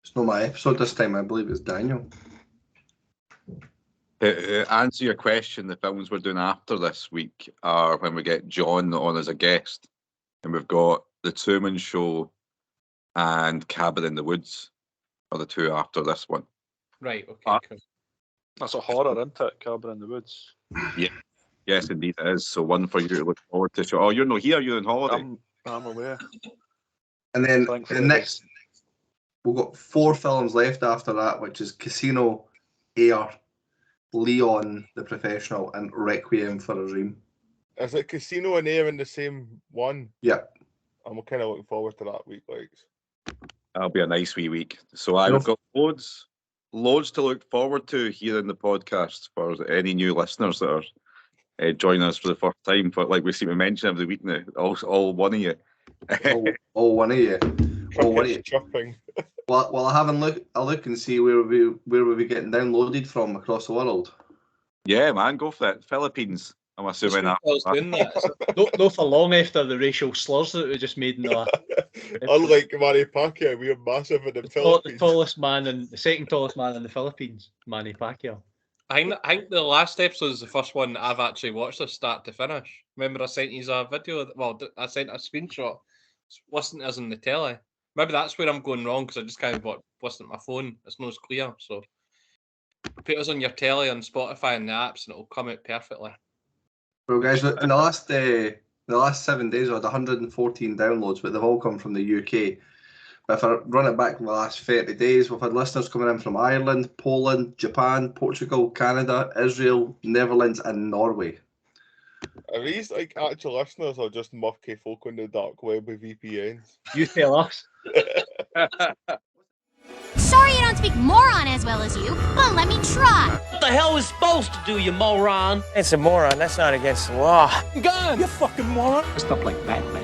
It's not my episode this time. I believe it's Daniel. To answer your question, the films we're doing after this week are when we get John on as a guest, and we've got The Truman Show and Cabin in the Woods are the two after this one. Right, okay, cool. That's a horror, isn't it? Cabin in the Woods. Yeah. Yes, indeed it is. So one for you to look forward to. So, you're not here, you're on holiday. I'm aware. And then Thankfully, the next, we've got 4 films left after that, which is Casino, Air, Leon the Professional, and Requiem for a Dream. Is it Casino and Air in the same one? Yeah. I'm kind of looking forward to that week, like. That'll be a nice wee week. So I've got loads to look forward to here in the podcast for any new listeners that are joining us for the first time. But like we seem to mention every week now, all one of you. all one of you. All one of you. Chirping. Well, I haven't a look and see where we'll be getting downloaded from across the world. Yeah, man, go for it. Philippines. I'm assuming that. No for long after the racial slurs that we just made in the. Unlike Manny Pacquiao, we are massive in the Philippines. The second tallest man in the Philippines, Manny Pacquiao. I think the last episode is the first one I've actually watched from start to finish. Remember I sent you a video? Well, I sent a screenshot. Wasn't as in the telly. Maybe that's where I'm going wrong because I just kind of wasn't my phone. It's not as clear. So put us on your telly on Spotify and the apps, and it'll come out perfectly. Well, guys, in the last 7 days, I had 114 downloads, but they've all come from the UK. But if I run it back in the last 30 days, we've had listeners coming in from Ireland, Poland, Japan, Portugal, Canada, Israel, Netherlands, and Norway. Are these like actual listeners or just mucky folk on the dark web with VPNs? You tell us. Sorry I don't speak moron as well as you, but let me try. What the hell is supposed to do, you moron? It's a moron. That's not against the law. Gun! You fucking moron! Stuff like Batman.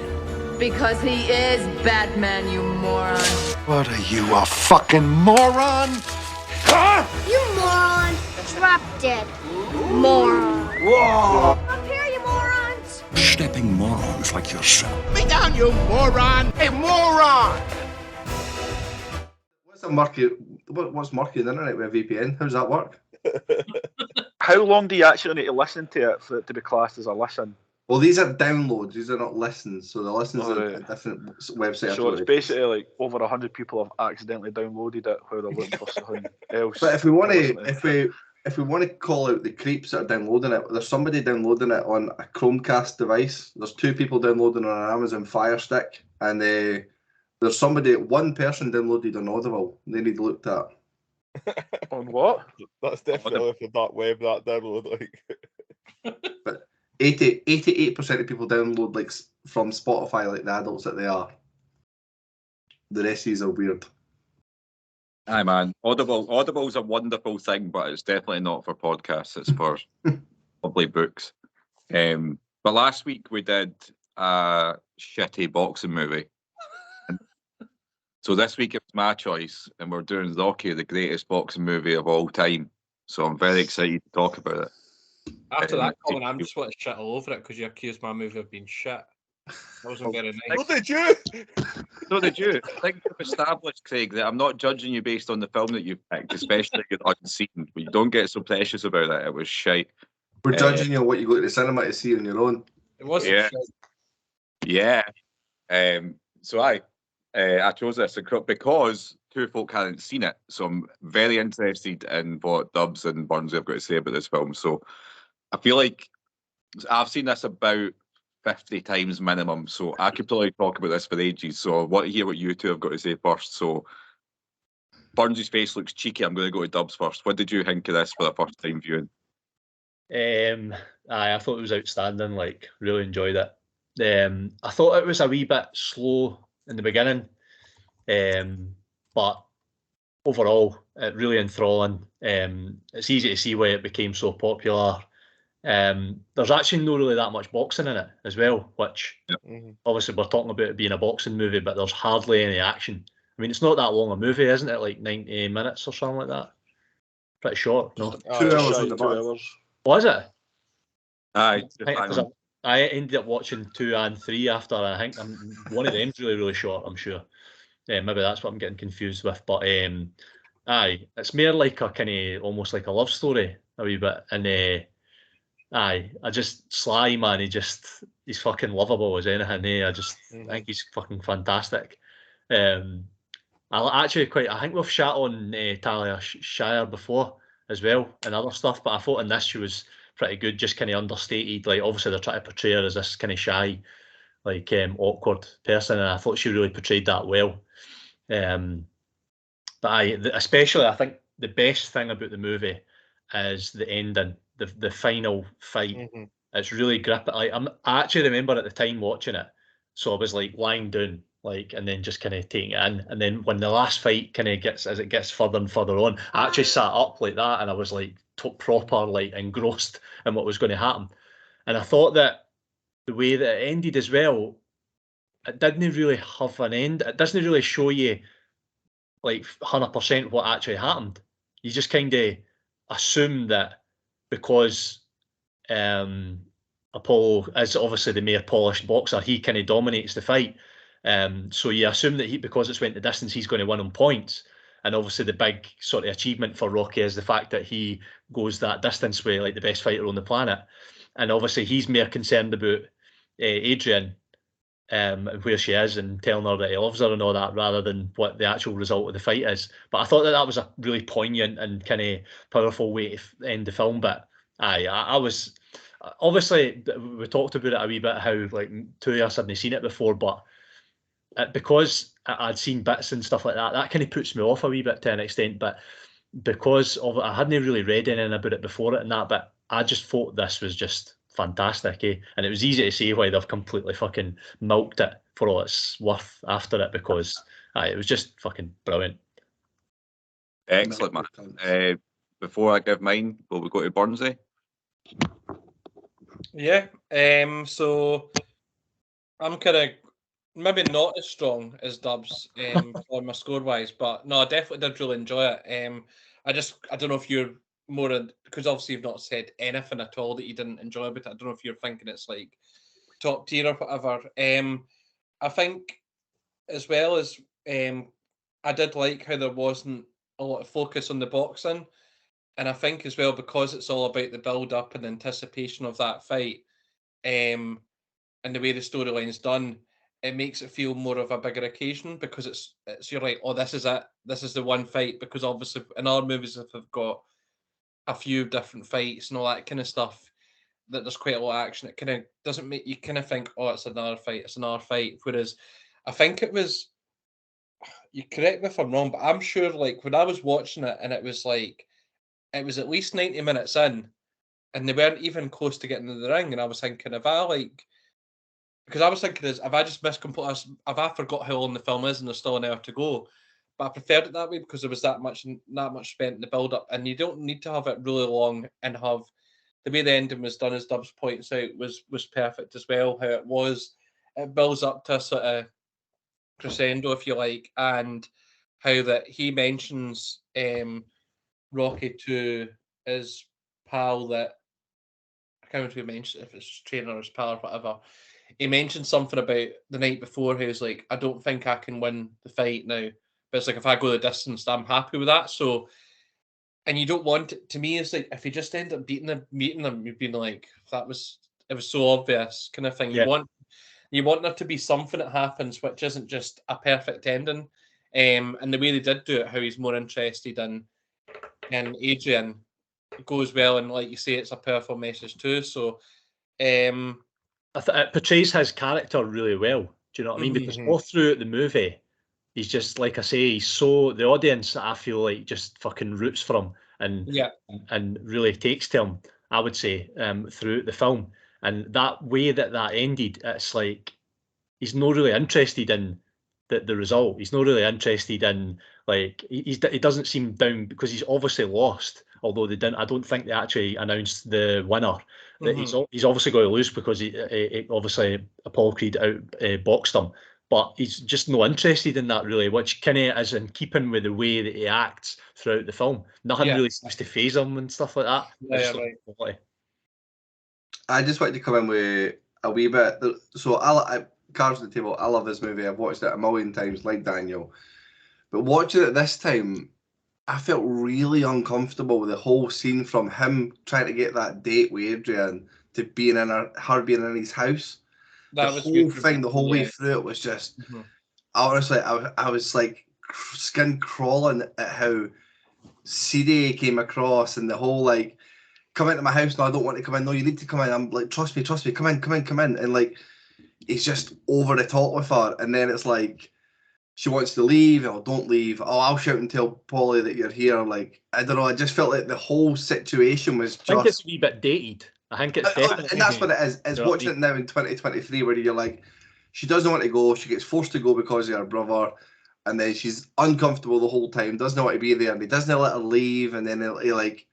Because he is Batman, you moron. What are you, a fucking moron? Huh? You moron. Drop dead. Moron. Whoa! Up here, you morons. Stepping morons like yourself. Me down, you moron! Hey, moron! What's murky on the internet with a VPN? How does that work? How long do you actually need to listen to it for it to be classed as a listen? Well, these are downloads. These are not listens. So the listens are a different website. So it's basically like over 100 people have accidentally downloaded it while they're looking for something else. But if we want to call out the creeps that are downloading it, there's somebody downloading it on a Chromecast device. There's 2 people downloading on an Amazon Fire Stick, and there's one person downloaded on Audible. They need looked at. On what? That's definitely for that web, that download. Like. But 88% of people download like from Spotify, like the adults that they are. The rest of these are weird. Aye, man. Audible's a wonderful thing, but it's definitely not for podcasts. It's for lovely books. But last week we did a shitty boxing movie. So this week it's my choice, and we're doing Rocky, the greatest boxing movie of all time. So I'm very excited to talk about it. After that comment, I'm just want to shit all over it because you accused my movie of being shit. That wasn't very nice. What did you? So did you. I think you've established, Craig, that I'm not judging you based on the film that you've picked, especially if you're unseen. But you don't get so precious about it. It was shite. We're judging you on what you go to the cinema to see on your own. It wasn't shite. Yeah. So I chose this because 2 folk hadn't seen it. So I'm very interested in what Dubs and Burnsies have got to say about this film. So I feel like I've seen this about 50 times minimum, so I could probably talk about this for ages. So I want to hear what you two have got to say first. So Burnsies' face looks cheeky. I'm going to go to Dubs first. What did you think of this for the first time viewing? I thought it was outstanding. Like, really enjoyed it. I thought it was a wee bit slow in the beginning, but overall, it really enthralling. It's easy to see why it became so popular. There's actually not really that much boxing in it as well, which obviously we're talking about it being a boxing movie, but there's hardly any action. I mean, it's not that long a movie, isn't it? Like 90 minutes or something like that. Pretty short, no? 2 hours on the 2 hours. Was it? Aye. I ended up watching 2 and 3 after. I think one of them's really, really short, I'm sure. Maybe that's what I'm getting confused with. But aye, it's more like a kind of almost like a love story a wee bit. And aye, I just Sly, man, he's fucking lovable as anything. I just think he's fucking fantastic. I think we've chat on Talia Shire before as well and other stuff, but I thought in this she was pretty good, just kind of understated. Like obviously they're trying to portray her as this kind of shy, like awkward person, and I thought she really portrayed that well. But especially I think the best thing about the movie is the ending, the final fight. It's really gripping. Like I actually remember at the time watching it, so I was like lying down, like, and then just kind of taking it in. And then when the last fight kind of gets further and further on, I actually sat up like that, and I was like proper like engrossed in what was going to happen. And I thought that the way that it ended as well, it didn't really have an end. It doesn't really show you like 100% what actually happened. You just kind of assume that because Apollo is obviously the more polished boxer, he kind of dominates the fight. So you assume that because it's went the distance, he's going to win on points. And obviously the big sort of achievement for Rocky is the fact that he goes that distance with like the best fighter on the planet. And obviously he's more concerned about Adrian, where she is, and telling her that he loves her and all that, rather than what the actual result of the fight is. But I thought that was a really poignant and kind of powerful way to end the film. But I was obviously, we talked about it a wee bit, how like two of us hadn't seen it before, but because I'd seen bits and stuff like that, that kind of puts me off a wee bit to an extent. But because of I hadn't really read anything about it before it and that, but I just thought this was just fantastic, and it was easy to see why they've completely fucking milked it for all it's worth after it, because it was just fucking brilliant. Excellent, man. Before I give mine, will we go to Burnsy? Yeah. So I'm kind of maybe not as strong as Dubs for my score wise, but no, I definitely did really enjoy it. I don't know if you're more, because obviously you've not said anything at all that you didn't enjoy about it. I don't know if you're thinking it's like top tier or whatever. I think as well as I did like how there wasn't a lot of focus on the boxing, and I think as well because it's all about the build up and anticipation of that fight, and the way the storyline's done, it makes it feel more of a bigger occasion, because it's you're like, oh, this is it, this is the one fight, because obviously in our movies, if they've got a few different fights and all that kind of stuff, that there's quite a lot of action, it kind of doesn't make you kind of think, oh, it's another fight. Whereas I think it was, you correct me if I'm wrong, but I'm sure like when I was watching it and it was at least 90 minutes in and they weren't even close to getting in the ring, and I was thinking, have I just missed completely, have I forgot how long the film is and there's still an hour to go? But I preferred it that way because there was that much spent in the build up, and you don't need to have it really long, and have the way the ending was done, as Dubs points out, was perfect as well. How it builds up to a sort of crescendo, if you like, and how that he mentions Rocky to his pal, that I can't remember who mentioned, if it's trainer or his pal or whatever. He mentioned something about the night before. He was like, I don't think I can win the fight now, but it's like, if I go the distance, I'm happy with that. So, and you don't want it, to me, it's like, if you just end up meeting them, you've been like, it was so obvious kind of thing. Yeah. You want there to be something that happens which isn't just a perfect ending. And the way they did do it, how he's more interested in Adrian, goes well, and like you say, it's a powerful message too. So it portrays his character really well. Do you know what I mean? Because all throughout the movie, he's just, like I say, he's so, the audience, I feel like, just fucking roots for him and really takes to him, I would say, throughout the film. And that way that ended, it's like he's not really interested in the result. He's not really interested in, like, he doesn't seem down, because he's obviously lost. Although they didn't, I don't think they actually announced the winner. That he's obviously going to lose, because he obviously Apollo Creed boxed him. But he's just not interested in that, really, which kind of is in keeping with the way that he acts throughout the film. Nothing really seems to faze him and stuff like that. I just wanted to come in with a wee bit. So cards on the table. I love this movie. I've watched it a million times, like Daniel. But watching it this time, I felt really uncomfortable with the whole scene, from him trying to get that date with Adrian to being in her being in his house. That the was whole good for thing, me, the whole way yeah. through it was just. Mm-hmm. Honestly, I was like skin crawling at how Siri came across, and the whole like, come into my house. No, I don't want to come in. No, you need to come in. I'm like, trust me, come in. And like, he's just over the top with her. And then it's like, she wants to leave. Oh, don't leave. Oh, I'll shout and tell Polly that you're here. Like, I don't know. I just felt like the whole situation was just. I think it's a wee bit dated. I think it's definitely. And that's what it is. It's watching it now in 2023, where you're like, she doesn't want to go. She gets forced to go because of her brother. And then she's uncomfortable the whole time, doesn't want to be there, and he doesn't let her leave, and then he like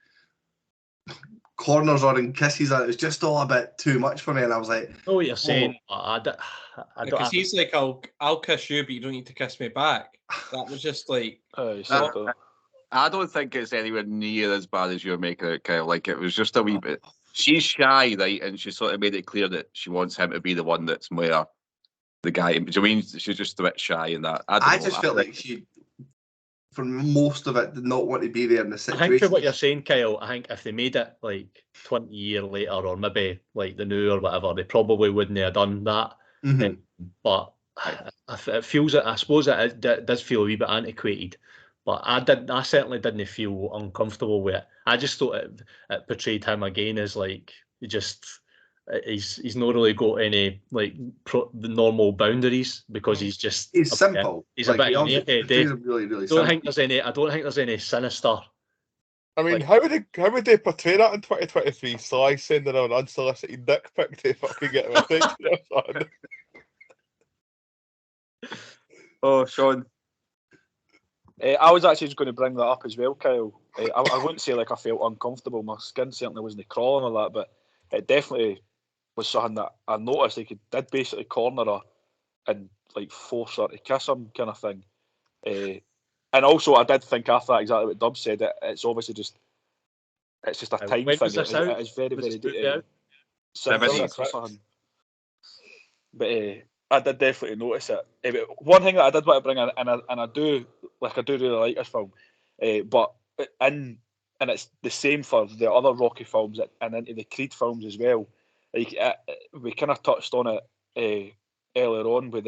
corners her and kisses her. It was just all a bit too much for me, and I was like, I know what you're saying. I don't. Because he's like, I'll kiss you, but you don't need to kiss me back. That was just like. I don't think it's anywhere near as bad as you're making it, Kyle. Like, it was just a wee bit. She's shy, right, and she sort of made it clear that she wants him to be the one that's more the guy. Do you mean she's just a bit shy in that? I just felt like she, for most of it, did not want to be there in the situation. I think for what you're saying, Kyle, I think if they made it like 20 years later, or maybe like the new or whatever, they probably wouldn't have done that. Mm-hmm. But it feels, I suppose it does feel a wee bit antiquated. But I certainly didn't feel uncomfortable with it. I just thought it portrayed him again as like he's not really got any like the normal boundaries, because he's simple. He's like, a bit he's really I don't think there's any sinister. I mean, how would they portray that in 2023? Sly sending an unsolicited dick pic to fucking get him attention. Oh, Sean. I was actually just going to bring that up as well, Kyle. I wouldn't say like I felt uncomfortable. My skin certainly wasn't crawling or that, but it definitely was something that I noticed. Like, he did basically corner her and like force her to kiss him, kind of thing. And also, I did think after that, exactly what Dub said. It's obviously just a time thing. It's very, very 76 or something. But I did definitely notice it. One thing that I did want to bring in, and I do really like this film, but and it's the same for the other Rocky films and into the Creed films as well. Like, we kind of touched on it earlier on with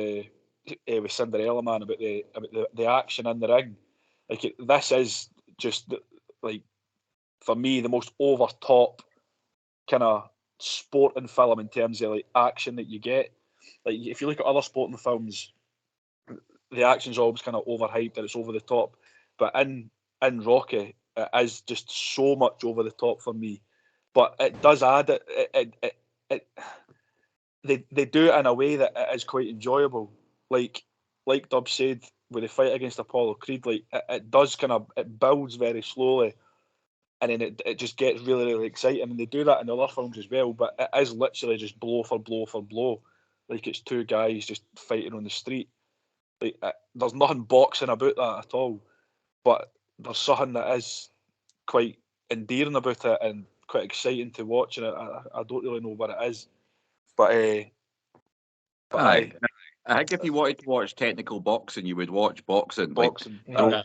Cinderella Man about the action in the ring. Like, this is just like, for me, the most over top kind of sporting film in terms of like action that you get. Like, if you look at other sporting films, the action's always kind of overhyped and it's over the top. But in Rocky, it is just so much over the top for me. But it does add they do it in a way that it is quite enjoyable. Like Dub said, with the fight against Apollo Creed, like it does it builds very slowly, and then it just gets really, really exciting. And they do that in the other films as well, but it is literally just blow for blow for blow. Like, it's two guys just fighting on the street. Like, there's nothing boxing about that at all, but there's something that is quite endearing about it and quite exciting to watch. And I don't really know what it is, but I think if you wanted to watch technical boxing, you would watch boxing. Boxing. There will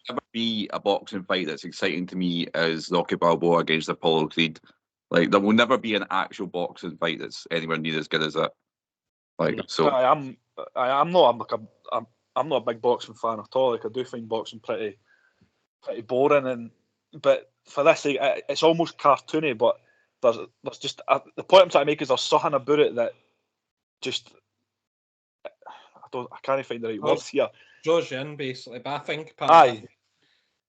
never be a boxing fight that's exciting to me as Rocky Balboa against Apollo Creed. Like, there will never be an actual boxing fight that's anywhere near as good as that. Like, so I'm not a big boxing fan at all. Like, I do find boxing pretty boring, but for this, like, it's almost cartoony. But there's just the point I'm trying to make is there's something about it that just I can't find the right words here. Draws you in, basically. But I think part of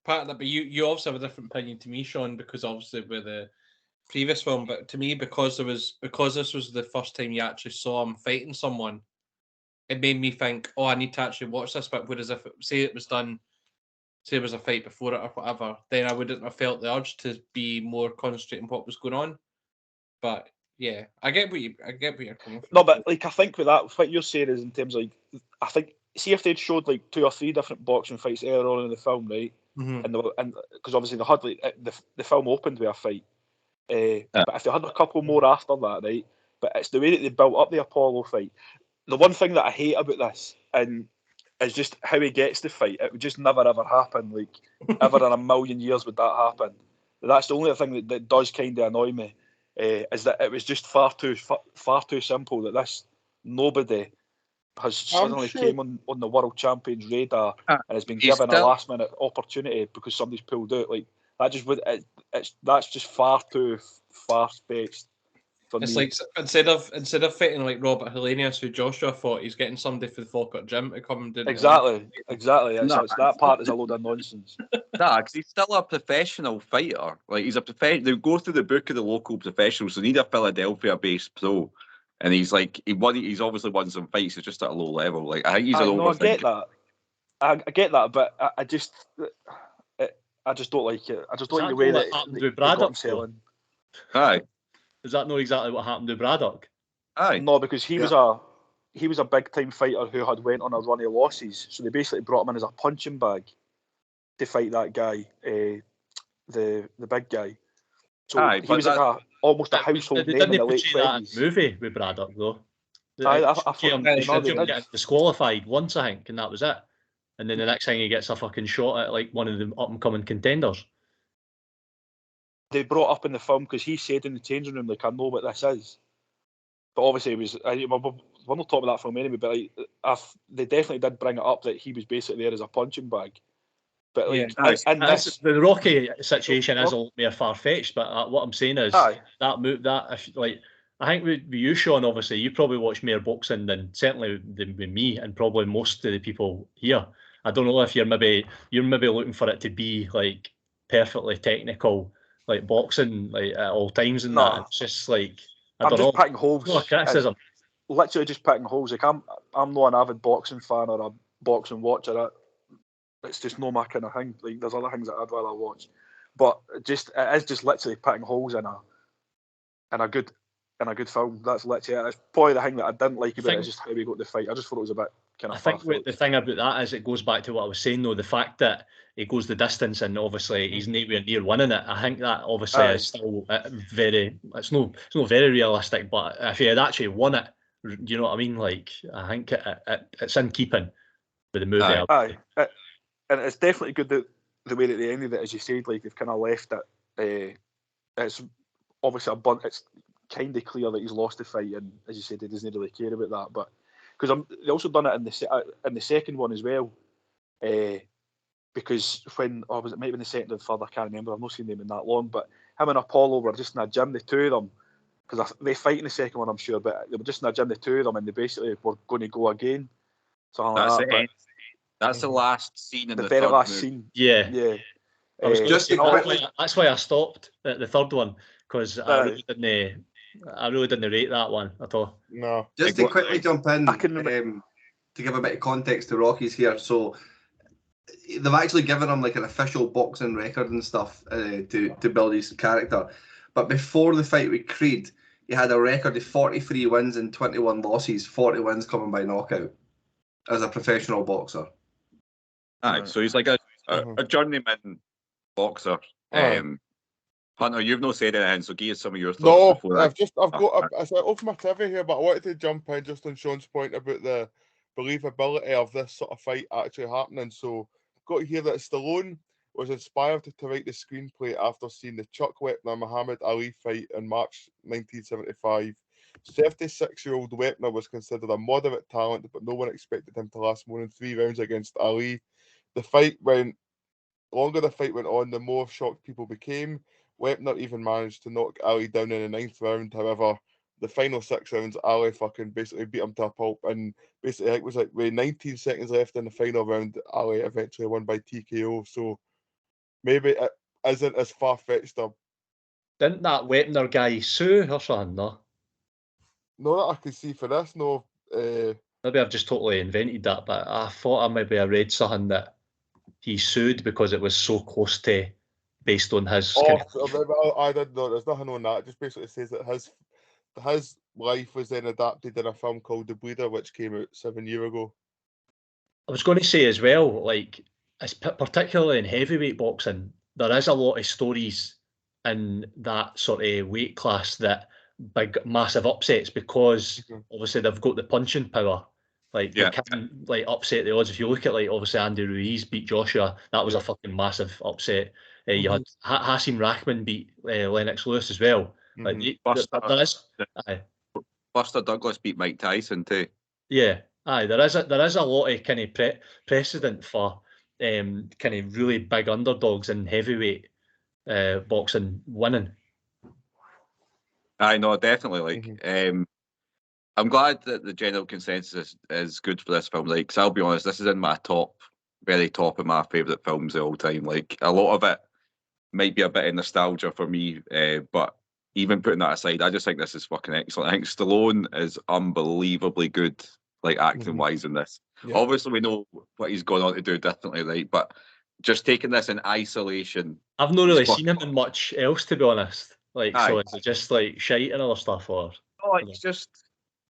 that, but you obviously have a different opinion to me, Sean, because obviously with the previous film, but to me, because this was the first time you actually saw him fighting someone, it made me think, I need to actually watch this. But whereas if it was a fight before it or whatever, then I wouldn't have felt the urge to be more concentrating on what was going on. But yeah, I get where you're coming from. No, but like, I think with that, what you're saying is in terms of, like, I think, see if they'd showed like 2 or 3 different boxing fights earlier on in the film, right? Mm-hmm. And because obviously they had like the film opened with a fight. But if they had a couple more after that, right? But it's the way that they built up the Apollo fight. the one thing that I hate about this is just how he gets the fight. It would just never ever happen. Like ever in a million years would that happen. That's the only thing that does kind of annoy me. Is that it was just far too simple that nobody has suddenly came on the world champions radar and has been given a last minute opportunity because somebody's pulled out. Like that just would that's just far too far fetched. It's like instead of fighting like Robert Hellenius, who Joshua fought, he's getting somebody for the Falkirk gym to come and do it. Exactly. It's that part is a load of nonsense. Nah, because he's still a professional fighter. Like he's a they go through the book of the local professionals. So they need a Philadelphia-based pro, and he's like he's obviously won some fights. It's just at a low level. Like I think he's an overthinker. I get that. I get that, but I just don't like it. I just don't like the way that with Braddock selling. Aye. Does that know exactly what happened to Braddock? Aye. No, because he was a big time fighter who had went on a run of losses. So they basically brought him in as a punching bag to fight that guy, the big guy. So aye, he was like almost a household name in the late 20s. That movie with Braddock though. I getting disqualified once, I think, and that was it. And then the next thing he gets a fucking shot at like one of the up and coming contenders. They brought up in the film because he said in the changing room, like, I know what this is. But obviously, we're not talking about that film anyway, but like, they definitely did bring it up that he was basically there as a punching bag. But like, the Rocky situation is a lot more far-fetched, but what I'm saying is that move, I think with you, Sean, obviously, you probably watch more boxing than with me and probably most of the people here. I don't know if you're maybe looking for it to be like perfectly technical, like boxing, like at all times and that. It's just like I'm just picking holes. No criticism. Literally just picking holes. Like I'm not an avid boxing fan or a boxing watcher. It's just not my kind of thing. Like there's other things that I'd rather watch, but it is just literally picking holes in a good film. That's literally it. It's probably the thing that I didn't like about it is just how we got the fight. I just thought it was a bit kind of. I think the thing about that is it goes back to what I was saying though, the fact that he goes the distance and obviously he's nowhere near winning it. I think that obviously is still it's not very realistic, but if he had actually won it, you know what I mean? Like I think it's in keeping with the movie. And it's definitely good that the way that they ended it, as you said, like they've kind of left it. It's obviously it's kind of clear that he's lost the fight, and as you said, he doesn't really care about that. But because they also done it in the second one as well, because when it might have been the second or the third, I can't remember. I've not seen them in that long, but him and Apollo were just in a gym, the two of them, because they fight in the second one, I'm sure, but they were just in a gym, the two of them, and they basically were going to go again. That's the last scene in the very last scene. Yeah. I was just that's why I stopped at the third one, because I really didn't rate that one at all. No. Just to quickly jump in, to give a bit of context to Rocky's here. So they've actually given him like an official boxing record and stuff to build his character. But before the fight with Creed, he had a record of 43 wins and 21 losses, 40 wins coming by knockout as a professional boxer. Aye, so he's like a journeyman boxer. Hunter, you've not said anything, so give us some of your thoughts. No, I've got off my trivia here, but I wanted to jump in just on Sean's point about the believability of this sort of fight actually happening. So, got to hear that Stallone was inspired to write the screenplay after seeing the Chuck Wepner Muhammad Ali fight in March 1975. 36-year-old Wepner was considered a moderate talent, but no one expected him to last more than 3 rounds against Ali. The longer the fight went on, the more shocked people became. Wepner even managed to knock Ali down in the 9th round. However, the final 6 rounds, Ali fucking basically beat him to a pulp. And basically, it was like with 19 seconds left in the final round, Ali eventually won by TKO. So maybe it isn't as far-fetched. Didn't that Wepner guy sue or something, no? No, that I can see for this, no. Maybe I've just totally invented that, but I thought I read something that he sued because it was so close to based on his. I didn't know. There's nothing on that. It just basically says that his life was then adapted in a film called The Bleeder, which came out 7 years ago. I was going to say as well, like, particularly in heavyweight boxing, there is a lot of stories in that sort of weight class that big massive upsets because obviously they've got the punching power. Like they can like upset the odds. If you look at like obviously Andy Ruiz beat Joshua, that was a fucking massive upset. You had Hasim Rahman beat Lennox Lewis as well. Like Buster Douglas beat Mike Tyson too. Yeah, there is a lot of kind of precedent for kind of really big underdogs in heavyweight boxing winning. I know, definitely. Like, I'm glad that the general consensus is good for this film. Like, 'cause I'll be honest, this is in my very top of my favourite films of all time. Like, a lot of it might be a bit of nostalgia for me, but even putting that aside, I just think this is fucking excellent. I think Stallone is unbelievably good, like acting wise in this. Yeah. Obviously, we know what he's gone on to do differently, right? But just taking this in isolation, I've not really seen him in much else, to be honest. Like, so is it just like shite and other stuff, or? No,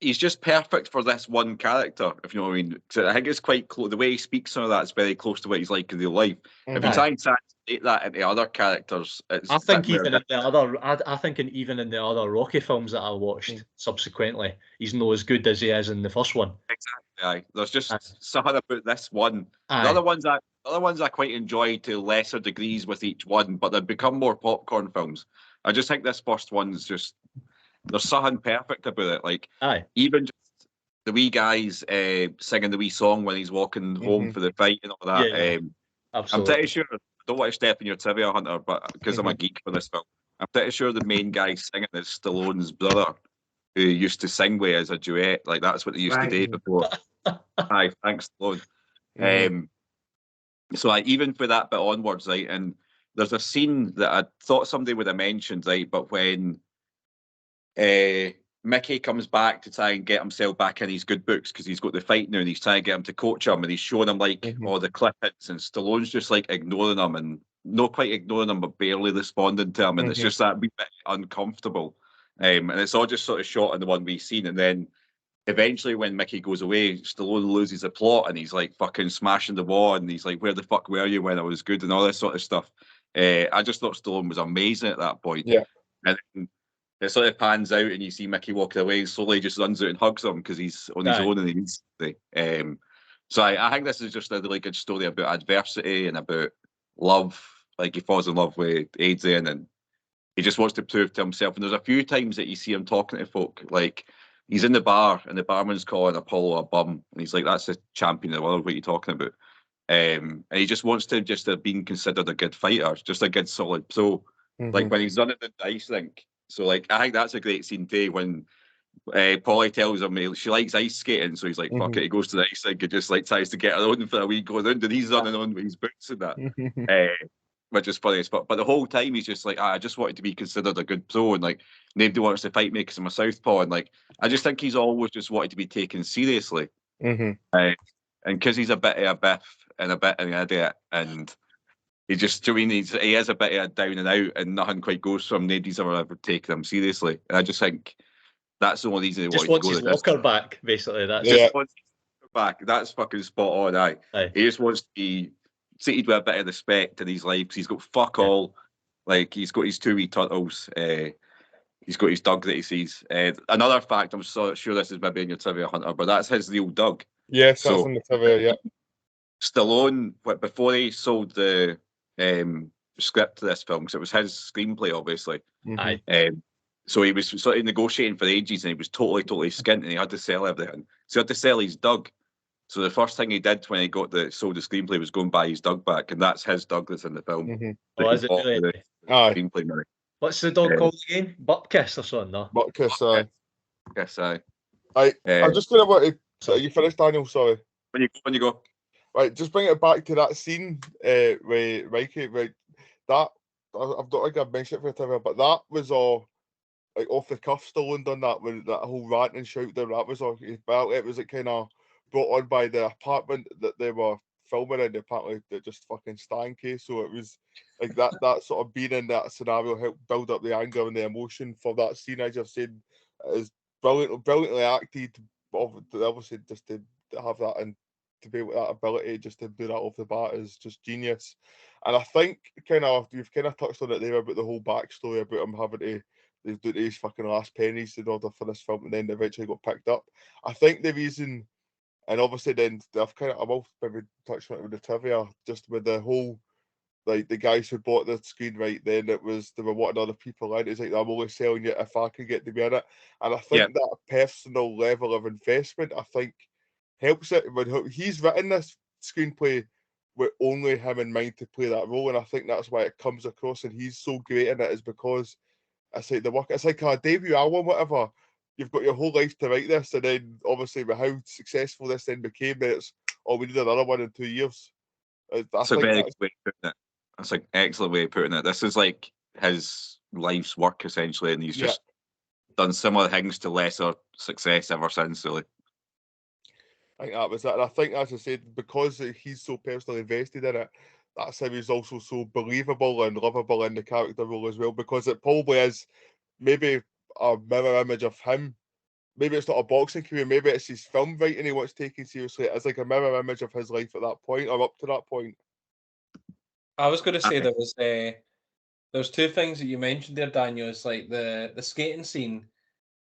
he's just perfect for this one character, if you know what I mean. So I think it's quite close. The way he speaks and all that's very close to what he's like in real life. If you try and translate that into other characters, it's I think even in the other Rocky films that I watched subsequently, he's not as good as he is in the first one. Exactly. Aye. There's just something about this one. The other ones I quite enjoy to lesser degrees with each one, but they've become more popcorn films. I just think this first one's just, there's something perfect about it. Like, even just the wee guys singing the wee song when he's walking home for the fight and all that. Absolutely. I'm pretty sure, I don't want to step in your trivia, Hunter, but because I'm a geek for this film, I'm pretty sure the main guy singing is Stallone's brother, who used to sing with as a duet. Like, that's what they used to do before. Aye, thanks, Stallone. So even for that bit onwards, right, and there's a scene that I thought somebody would have mentioned, right, but when Mickey comes back to try and get himself back in his good books because he's got the fight now and he's trying to get him to coach him and he's showing him like all the clip-ins and Stallone's just like ignoring him and not quite ignoring him but barely responding to him and it's just that wee bit uncomfortable. And it's all just sort of shot in the one we've seen, and then eventually when Mickey goes away, Stallone loses the plot and he's like fucking smashing the wall and he's like, where the fuck were you when I was good and all this sort of stuff. I just thought Stallone was amazing at that point. Yeah. And then it sort of pans out and you see Mickey walking away and slowly just runs out and hugs him because he's on his own and he needs to. So I think this is just a really good story about adversity and about love. Like, he falls in love with Adrian and he just wants to prove to himself. And there's a few times that you see him talking to folk, like he's in the bar and the barman's calling Apollo a bum and he's like, that's the champion of the world, what are you talking about? And he just wants to just have been considered a good fighter, just a good solid pro. Like when he's running the ice rink. So like I think that's a great scene too when Polly tells him she likes ice skating, so he's like, fuck it, he goes to the ice rink and just like tries to get her on for a wee go round and he's running on with his boots and that. Which is funny, but the whole time he's just like, I just wanted to be considered a good pro and like nobody wants to fight me because I'm a southpaw, and like I just think he's always just wanted to be taken seriously. And because he's a bit of a biff and a bit of an idiot and he just, he is a bit of a down and out and nothing quite goes for him. Nobody's ever taken him seriously. And I just think that's the only reason he just wants his locker back, basically. That's just wants his locker back. That's fucking spot on, aye. He just wants to be treated with a bit of respect in his life. He's got fuck all. Like, he's got his two wee turtles. He's got his dog that he sees. Another fact, I'm so sure this is maybe in your trivia, Hunter, but that's his real dog. Yes, that's in the trivia, yeah. Stallone, before he sold the script to this film, because it was his screenplay, obviously. So he was sort of negotiating for ages, and he was totally skint, and he had to sell everything. So he had to sell his dog. So the first thing he did when he sold the screenplay was go and buy his dog back, and that's his dog that's in the film. Oh, is it really? Screenplay money. What's the dog called again? Bupkiss or something? No? Bupkiss, Yes, aye. I'm just going to want to... You finished, Daniel? Sorry. When you go. Right, just bring it back to that scene with Mikey. Right, that I've not like I've mentioned it for a time, but that was all like off the cuff. Stallone done that with that whole rant and shout. That was all. It was like kind of brought on by the apartment that they were filming in. Apparently, they just fucking stanky. So it was like that sort of being in that scenario helped build up the anger and the emotion for that scene. As I've said, is brilliantly acted. Obviously, just to have that and to be with that ability just to do that off the bat is just genius. And I think you've kind of touched on it there about the whole backstory about him having to they've done these fucking last pennies in order for this film, and then eventually got picked up. I think the reason, and obviously then I've also maybe touched on it with the trivia, just with the whole, like the guys who bought the screen right then, they were wanting other people in. It's like, I'm only selling it if I can get to be in it. And I think that personal level of investment, I think, helps it. When he's written this screenplay with only him in mind to play that role, and I think that's why it comes across, and he's so great in it, is because it's like the work. It's like a debut album, whatever. You've got your whole life to write this, and then obviously with how successful this then became, then it's we need another one in 2 years. That's a very good way of putting it. That's an excellent way of putting it. This is like his life's work essentially, and he's just done similar things to lesser success ever since, really. I think that was it. And I think, as I said, because he's so personally invested in it, that's how he's also so believable and lovable in the character role as well, because it probably is maybe a mirror image of him. Maybe it's not a boxing career, maybe it's his film writing he wants taken seriously. It's like a mirror image of his life at that point, or up to that point. I was going to say there's two things that you mentioned there, Daniel. It's like the skating scene.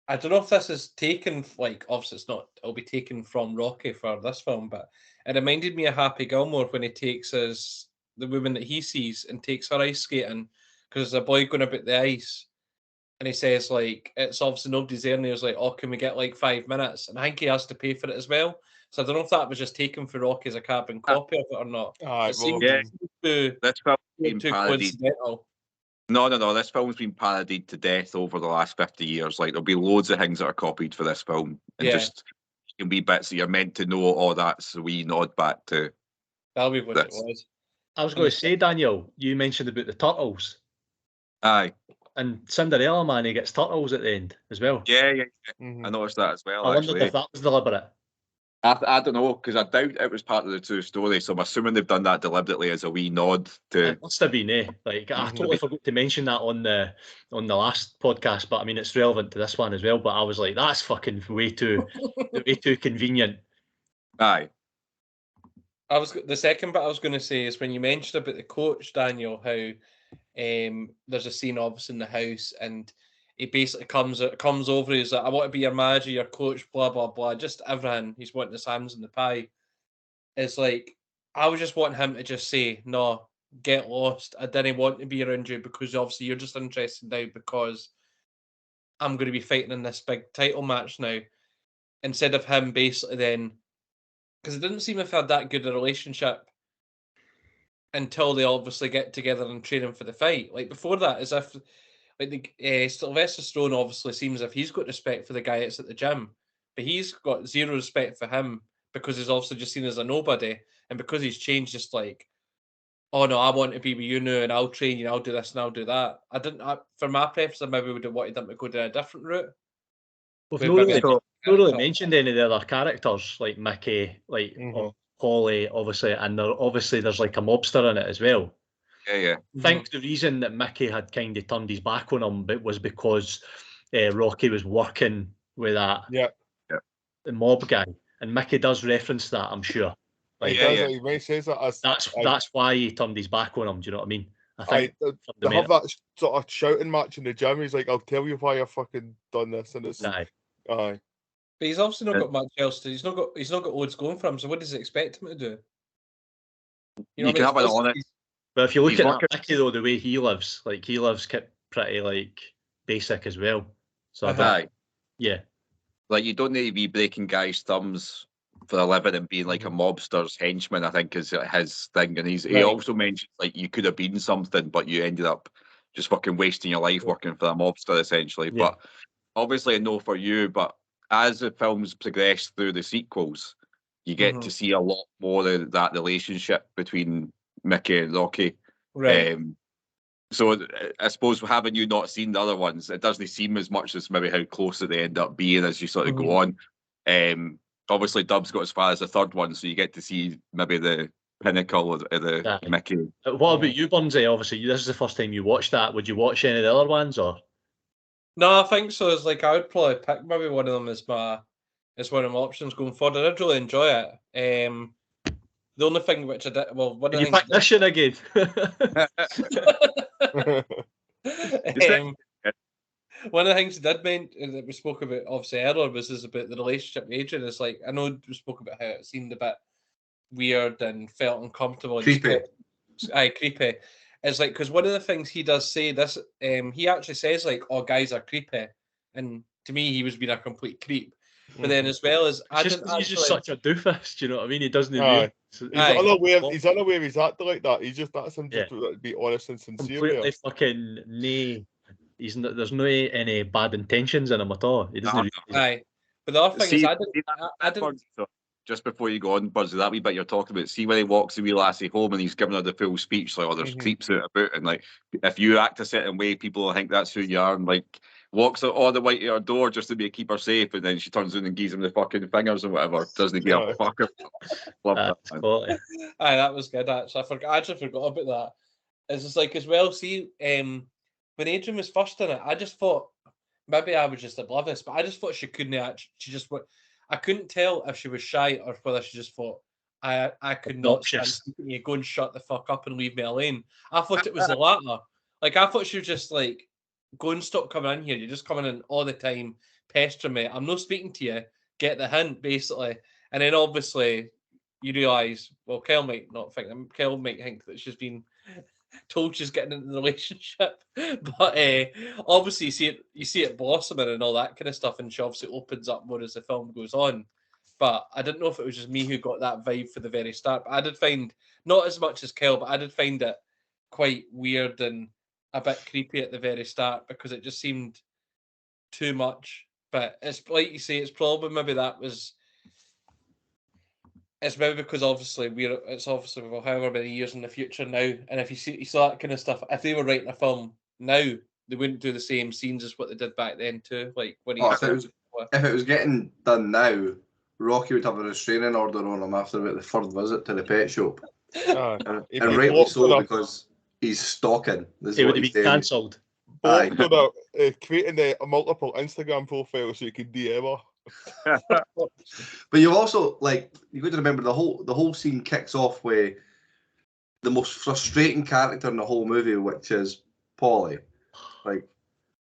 I don't know if this is taken, like, obviously it's not, it'll be taken from Rocky for this film, but it reminded me of Happy Gilmore when he takes the woman that he sees and takes her ice skating, because there's a boy going about the ice, and he says, like, it's obviously nobody's there, and he was like, oh, can we get like 5 minutes? And I think he has to pay for it as well. So I don't know if that was just taken for Rocky as a carbon copy of it or not. This film's been parodied. No, this film's been parodied to death over the last 50 years. Like, there'll be loads of things that are copied for this film, and just can be bits that you're meant to know. Oh, that's a wee nod back to. That'll be what it was. I was going to say, Daniel, you mentioned about the turtles. Aye. And Cinderella Man, he gets turtles at the end as well. Yeah. I noticed that as well. I wondered if that was deliberate. I don't know, because I doubt it was part of the true story, so I'm assuming they've done that deliberately as a wee nod to. It must have been, Like, I totally forgot to mention that on the last podcast, but I mean it's relevant to this one as well. But I was like, that's fucking way too convenient. Aye. The second bit I was going to say is when you mentioned about the coach, Daniel, how there's a scene obviously in the house, and he basically comes over. He's like, I want to be your manager, your coach, blah blah blah, just everything. He's wanting his hands in the pie. It's like, I was just wanting him to just say, no, get lost. I didn't want to be around you because obviously you're just interested now because I'm going to be fighting in this big title match now. Instead of him basically then, because it didn't seem if they had that good a relationship until they obviously get together and train him for the fight. Like before that, as if like Sylvester Stallone obviously seems as if he's got respect for the guy that's at the gym, but he's got zero respect for him because he's obviously just seen as a nobody, and because he's changed, just like, oh no, I want to be with you now, and I'll train you, and I'll do this and I'll do that. For my preference, I maybe would have wanted them to go down a different route. We've not really mentioned any of the other characters like Mickey, like Holly, obviously, and there's like a mobster in it as well. Yeah. I think the reason that Mickey had kind of turned his back on him was because Rocky was working with that the mob guy, and Mickey does reference that, I'm sure. Like, he says that that's why he turned his back on him. Do you know what I mean? I think they have that sort of shouting match in the gym. He's like, "I'll tell you why I fucking done this," and it's aye. But he's obviously not got much else to. He's not got loads going for him. So what does he expect him to do? You can have it on it. But if you look at Mickey though, the way he lives, like he lives pretty like basic as well. So yeah, like you don't need to be breaking guys' thumbs for a living and being like a mobster's henchman, I think is his thing. And he also mentions like you could have been something, but you ended up just fucking wasting your life working for a mobster essentially. Yeah. But obviously, no for you. But as the films progress through the sequels, you get to see a lot more of that relationship between Mickey and Rocky. Right. So I suppose having you not seen the other ones, it doesn't seem as much as maybe how close they end up being as you sort of go on. Obviously, Dub's got as far as the third one, so you get to see maybe the pinnacle of the Mickey. What about you, Burnsies? Obviously, this is the first time you watched that. Would you watch any of the other ones, or? No, I think so. It's like I would probably pick maybe one of them as one of my options going forward. I did really enjoy it. The only thing which I did, well, one of the things. You picked this again. One of the things we did mention that we spoke about obviously earlier was about the relationship with Adrian. It's like, I know we spoke about how it seemed a bit weird and felt uncomfortable. Creepy. Creepy. It's like, because one of the things he does say this, he actually says like, "Oh, guys are creepy," and to me, he was being a complete creep. But then, as well as He's just such a doofus. Do you know what I mean? He doesn't even. He's unaware he's acting like that. He's just that's him just to be honest and sincere. Completely fucking there's no any bad intentions in him at all. He doesn't. Aye. But the other thing is, I didn't. Just before you go on, Buzzy, that wee bit you're talking about, see when he walks the wee lassie home and he's giving her the full speech, like, oh, there's creeps out about, and like, if you act a certain way, people will think that's who you are, and like, walks all the way to her door just to keep her safe, and then she turns in and gives him the fucking fingers or whatever. Doesn't give a fuck. Love that. Aye, that was good, actually. I actually forgot about that. It's just like, as well, see, when Adrian was first in it, I just thought, maybe I was just oblivious, but I just thought she couldn't actually, I couldn't tell if she was shy or whether she just thought, I could not stand you, go and shut the fuck up and leave me alone. I thought it was the latter. Like, I thought she was just like, go and stop coming in here. You're just coming in all the time, pestering me. I'm not speaking to you. Get the hint, basically. And then obviously you realise, well, Kyle might think that she's been told she's getting into the relationship. But obviously you see it blossoming and all that kind of stuff, and she obviously opens up more as the film goes on. But I didn't know if it was just me who got that vibe for the very start. But I did find, not as much as Kyle, but I did find it quite weird and a bit creepy at the very start, because it just seemed too much. But it's like you say, it's probably maybe it's maybe because obviously it's however many years in the future now, and if you saw that kind of stuff, if they were writing a film now, they wouldn't do the same scenes as what they did back then too. Like when if it was getting done now, Rocky would have a restraining order on him after about the third visit to the pet shop, and rightly so, because he's stalking. He would have been cancelled. Creating a multiple Instagram profile so you could DM her. But you've also, like, you've got to remember the whole scene kicks off with the most frustrating character in the whole movie, which is Polly. Like,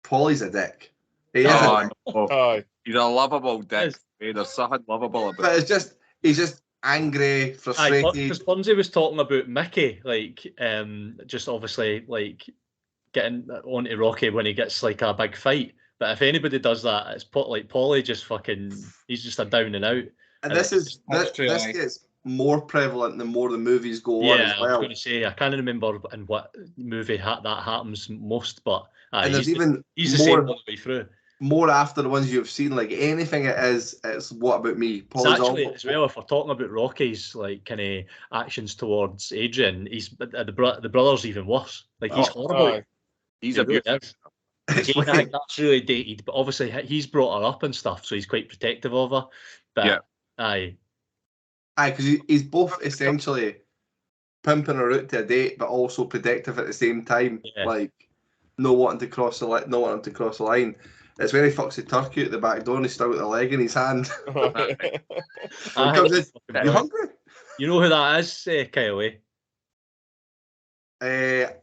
Polly's a dick. He is a dick. He's a lovable dick. There's something lovable about it. But he's just angry, frustrated. Because Burnsies was talking about Mickey, like, just obviously like getting onto Rocky when he gets like a big fight. But if anybody does that, it's like Polly just fucking, he's just a down and out. And this gets more prevalent the more the movies go on as well. Yeah, I was going to say, I can't remember in what movie that happens most, but and he's the same all the way through. More after the ones you've seen, like anything it's what about me? Polly's actually, as well, if we're talking about Rocky's like kind of actions towards Adrian, the brother's even worse. Like he's horrible. He's abusive. I think that's really dated, but obviously he's brought her up and stuff, so he's quite protective of her. But aye, because he's both essentially pimping her out to a date, but also protective at the same time. Yeah. Like not wanting to cross the line. It's when he fucks the turkey at the back door and he's still got the leg in his hand. You hungry? You know who that is, Kyle?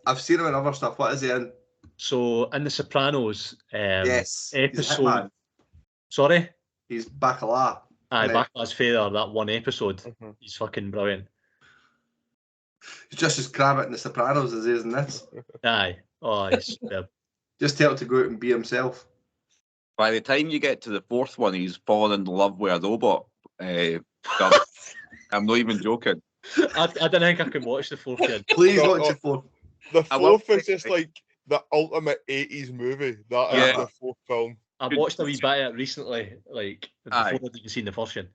I've seen him in other stuff. What is he in? So in The Sopranos, yes, episode. Sorry, he's Bacala. Aye, Bacala's father. That one episode, he's fucking brilliant. He's just as crab in The Sopranos as he is in this. Aye, oh, he's superb. Just tell him to go out and be himself. By the time you get to the fourth one, he's fallen in love with a robot. I'm not even joking. I don't think I can watch the fourth one. Please watch the fourth. The fourth is just like the ultimate 80s movie. That is the fourth film. I watched a wee bit of it recently, like before I'd even seen the first one.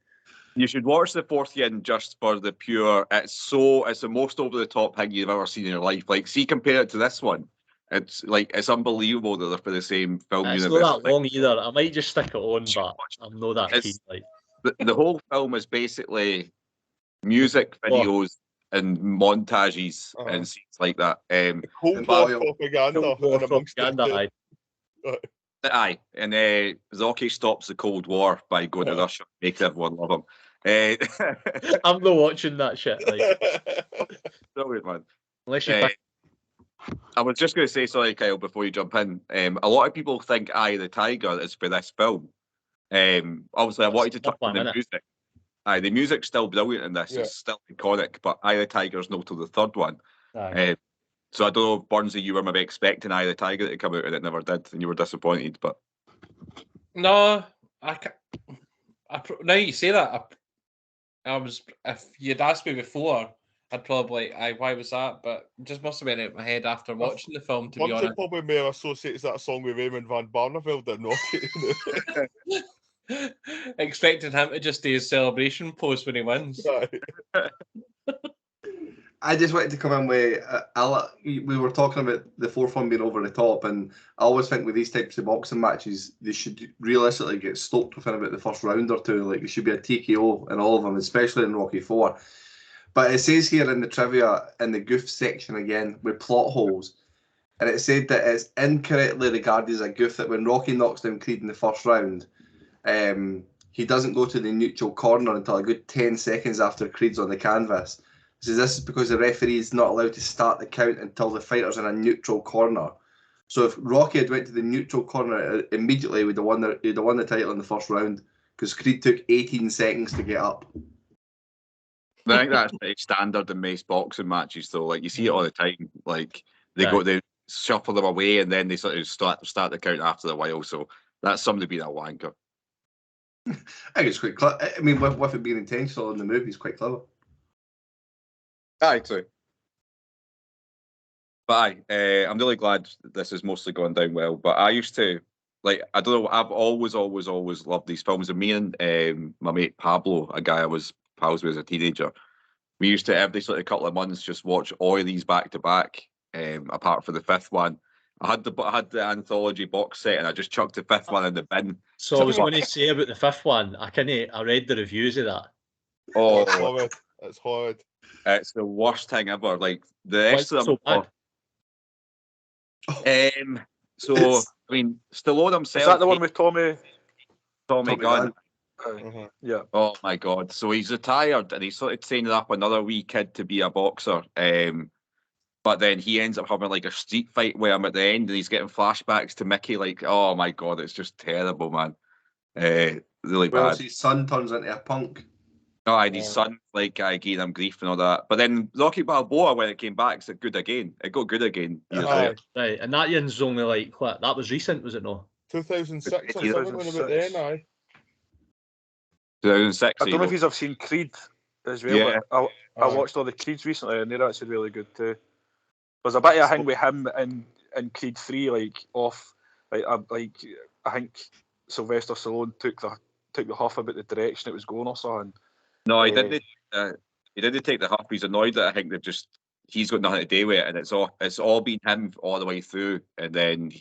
You should watch the fourth one just for the pure. It's the most over the top thing you've ever seen in your life. Like, see, compare it to this one. It's like it's unbelievable that they're for the same film universe. It's not that long either. I might just stick it on, but I'm not that keen. Like the whole film is basically music videos and montages and scenes like that. Cold War propaganda. Aye, and Rocky stops the Cold War by going to Russia, makes everyone love him. I'm not watching that shit. Like, brilliant, man. Unless you I was just going to say, sorry, Kyle, before you jump in. A lot of people think Eye of the Tiger is for this film. Obviously, I wanted to touch on the music. The music's still brilliant in this. Yeah. It's still iconic, but Eye of the Tiger's not till the third one. So I don't know if Burnsy, you were maybe expecting Eye of the Tiger to come out and it never did, and you were disappointed. But no, I can't. Now you say that, I was. If you'd asked me before, I'd probably why was that? But it just must have been out my head after watching the film. To be honest, probably may associates that song with Raymond van Barneveld and not. Expecting him to just do his celebration pose when he wins. I just wanted to come in with, we were talking about the fourth one being over the top, and I always think with these types of boxing matches, they should realistically get stopped within about the first round or two. Like, there should be a TKO in all of them, especially in Rocky 4. But it says here in the trivia, in the goof section again, with plot holes, and it said that it's incorrectly regarded as a goof that when Rocky knocks down Creed in the first round, he doesn't go to the neutral corner until a good 10 seconds after Creed's on the canvas. So this is because the referee is not allowed to start the count until the fighter's in a neutral corner. So if Rocky had went to the neutral corner immediately, he'd have won the title in the first round, because Creed took 18 seconds to get up. I think that's pretty standard in most boxing matches, though. Like, you see it all the time. Like, they shuffle them away and then they sort of start the count after a while. So that's somebody being a wanker. I think it's quite clever. I mean, with it being intentional in the movie, it's quite clever. Aye, true. But I'm really glad this has mostly gone down well. But I used to, like, I don't know, I've always loved these films. And me and my mate Pablo, a guy I was pals with as a teenager, we used to every sort of couple of months just watch all of these back to back. Apart from the fifth one, I had the anthology box set, and I just chucked the fifth one in the bin. So I was going to say about the fifth one, I read the reviews of that. Oh, it's horrid. It's horrid. It's the worst thing ever. Like, the rest of them. So I mean, Stallone himself. Is that the one with Tommy Gunn? Yeah. Oh my God! So he's retired, and he's sort of training up another wee kid to be a boxer. But then he ends up having like a street fight with him at the end, and he's getting flashbacks to Mickey. Like, oh my God, it's just terrible, man. Really bad. His son turns into a punk. Oh, and his son, like, gave him grief and all that. But then Rocky Balboa, when it came back, it's good again. It got good again. Right, and that year's only like, what? That was recent, was it not? 2006 or something about then, aye. 2006. I don't know if you've seen Creed as well. Yeah. But I watched all the Creeds recently, and they're actually really good too. There's a bit of a thing with him in Creed 3, like off, like I think Sylvester Stallone took the huff about the direction it was going or something. No, he didn't. He didn't take the huff. He's annoyed that I think he's got nothing to do with it, and it's all been him all the way through. And then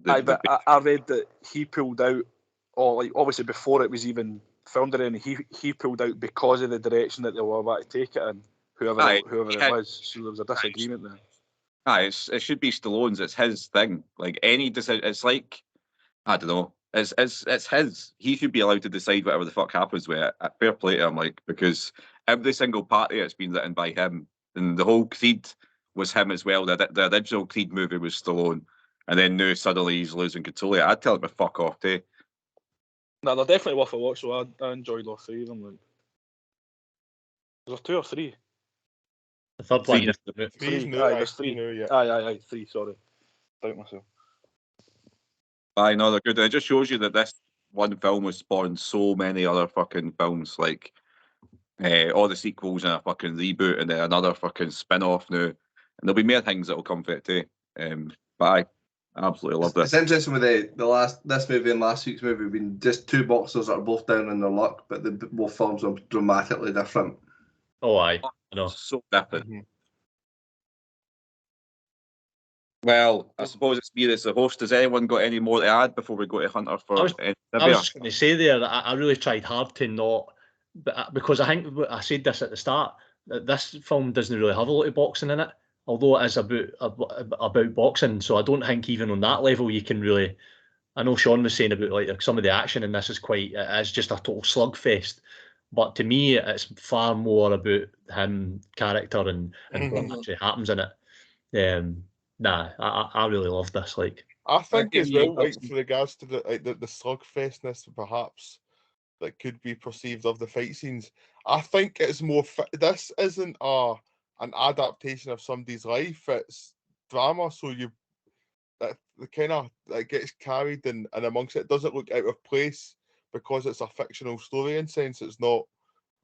I read that he pulled out, or like obviously before it was even filmed in, he pulled out because of the direction that they were about to take it in. Whoever it was, so there was a disagreement there. It should be Stallone's. It's his thing. Like any decision, it's like, I don't know. It's his. He should be allowed to decide whatever the fuck happens with it. Fair play to him, like, because every single part of it's been written by him, and the whole Creed was him as well. The original Creed movie was Stallone, and then now suddenly he's losing control of it. I'd tell him to fuck off too. No, they're definitely worth a watch. So I enjoyed all three of them. Like, was there 2 or 3? The third one. There's 3. Aye, 3. Sorry, doubt myself. I know they're good. It just shows you that this one film has spawned so many other fucking films, like all the sequels and a fucking reboot, and then another fucking spin-off now. And there'll be more things that will come for it too. But I absolutely love this. It's interesting with this movie and last week's movie being just 2 boxers that are both down in their luck, but both films are dramatically different. Oh, aye. I know. So different. Mm-hmm. Well, I suppose it's me that's the host. Has anyone got any more to add before we go to Hunter for? I was just going to say there that I really tried hard to not, because I think I said this at the start, that this film doesn't really have a lot of boxing in it, although it is about boxing. So I don't think even on that level you can really. I know Sean was saying about like some of the action in this is just a total slugfest. But to me, it's far more about him character and what actually happens in it. Nah, I really loved this. Like, I think give as you well, like some- for regards to the slugfestness, perhaps that could be perceived of the fight scenes. I think it's more. This isn't an adaptation of somebody's life. It's drama, so that the kind of that gets carried and amongst it doesn't look out of place because it's a fictional story in sense. It's not,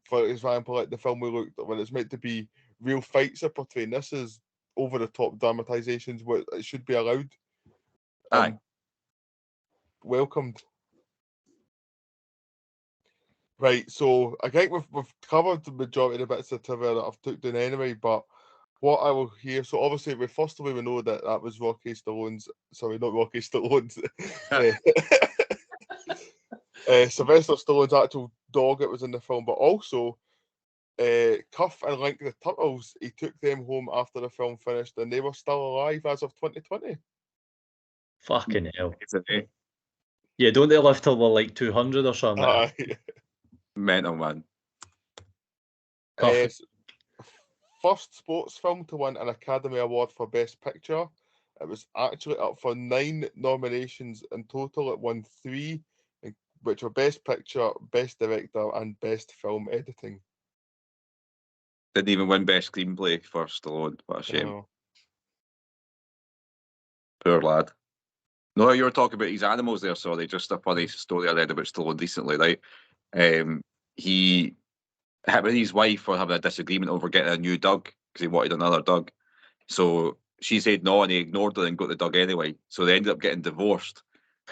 for example, like the film we looked at when it's meant to be real fights are portraying. This is over the top dramatizations where it should be allowed. Aye. Welcomed. Right, so I think we've covered the majority of the bits of trivia that I've took down anyway, but what I will hear, so obviously first of all we know that was Rocky Stallone's, sorry, not Rocky Stallone's, Sylvester Stallone's actual dog that was in the film, but also Cuff and Link the Turtles, he took them home after the film finished and they were still alive as of 2020. fucking hell. Isn't it? Yeah, don't they live till they're like 200 or something? Aye. Mental, man. Cuff. First sports film to win an Academy Award for Best Picture. It was actually up for 9 nominations in total. It won 3, which were Best Picture, Best Director, and Best Film Editing. Didn't even win Best Screenplay for Stallone. What a shame. Oh. Poor lad. No, you were talking about his animals there, sorry. Just a funny story I read about Stallone recently, right? Him and his wife were having a disagreement over getting a new dog because he wanted another dog. So she said no, and he ignored her and got the dog anyway. So they ended up getting divorced.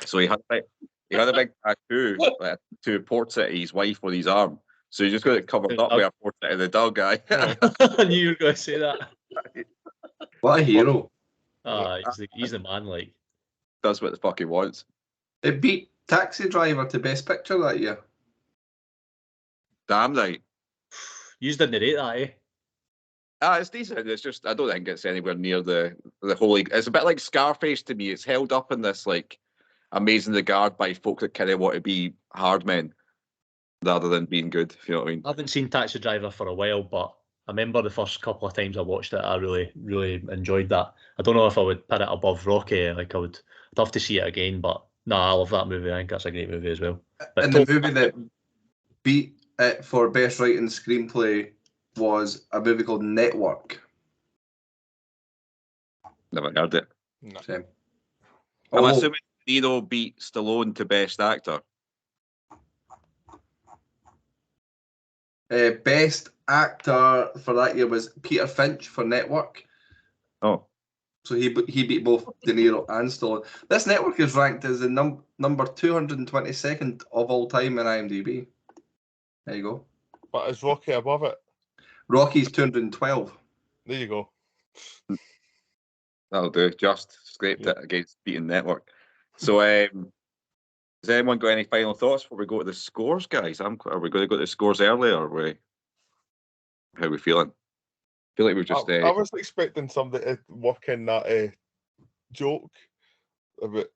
So he had a big tattoo, like two portrait of his wife on his arm. So he just got it covered up by a portrait of the dog guy. I knew you were going to say that. What a hero. He's the man, like. Does what the fuck he wants. It beat Taxi Driver to Best Picture that year. Damn right. You didn't rate that, eh? It's decent. It's just I don't think it's anywhere near the holy. It's a bit like Scarface to me. It's held up in this like amazing regard by folk that kind of want to be hard men rather than being good. If you know what I mean. I haven't seen Taxi Driver for a while, but I remember the first couple of times I watched it, I really, really enjoyed that. I don't know if I would put it above Rocky. Like I'd have to see it again, but no, I love that movie. I think that's a great movie as well. But and the movie that beat it for Best Writing Screenplay was a movie called Network. Never heard it. No. Same. I'm assuming Nero beat Stallone to Best Actor. Best Actor for that year was Peter Finch for Network. Oh. So he beat both De Niro and Stallone. This Network is ranked as the number 222nd of all time in IMDb. There you go. But is Rocky above it? Rocky's 212. There you go. That'll do. Just scraped it against beating Network. So, has anyone got any final thoughts before we go to the scores, guys? Are we going to go to the scores early, or how are we feeling? I feel like we've just. I was expecting somebody to work in that joke about